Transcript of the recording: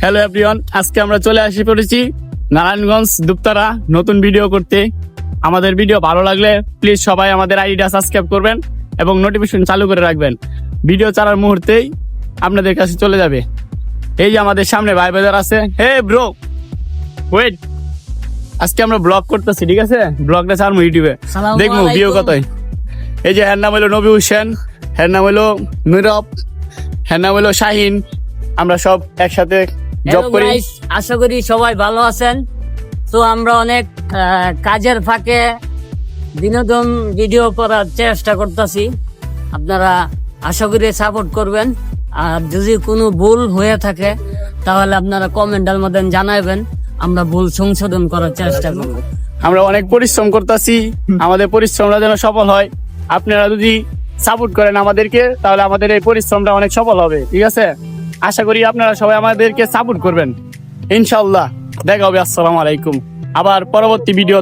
Hello everyone, আজকে আমরা চলে আসি পড়েছি নারায়ণগঞ্জ দুপতারা নতুন ভিডিও করতে। আমাদের ভিডিও ভালো লাগলে প্লিজ সবাই আমাদের আইডিটা সাবস্ক্রাইব করবেন এবং নোটিফিকেশন চালু করে রাখবেন। ভিডিও ছাড়ার মুহূর্তেই আপনাদের কাছে চলে যাবে। এই যে আমাদের সামনে ভাই বাজার আছে। হে ব্রো, ওয়েট, আজকে আমরা ব্লগ করতেছি, ঠিক আছে? ব্লগটা ছাড়বো ইউটিউবে, দেখবো ভিউ কতই। এই যে এর নাম হলো নবী হোসেন, এর নাম হলো নীরব, এর নাম হলো শাহিন। আমরা সব একসাথে জব Hello করি। guys, আশা করি সবাই ভালো আছেন। তো আমরা অনেক কাজের ফাঁকে বিনোদন ভিডিও করার চেষ্টা করতেছি। আপনারা আশা করি সাপোর্ট করবেন। আর যদি কোনো ভুল হয়ে থাকে তাহলে আপনারা কমেন্টের মধ্যে জানাবেন, আমরা ভুল সংশোধন করার চেষ্টা করব। আমরা অনেক পরিশ্রম করতেছি, আমাদের পরিশ্রমটা যেন সফল হয়। আপনারা যদি সাপোর্ট করেন আমাদেরকে, তাহলে আমাদের এই পরিশ্রমটা অনেক সফল হবে, ঠিক আছে? আশা করি আপনারা সবাই আমাদেরকে সাপোর্ট করবেন। ইনশাআল্লাহ দেখা হবে। আসসালামু আলাইকুম। আবার পরবর্তী ভিডিও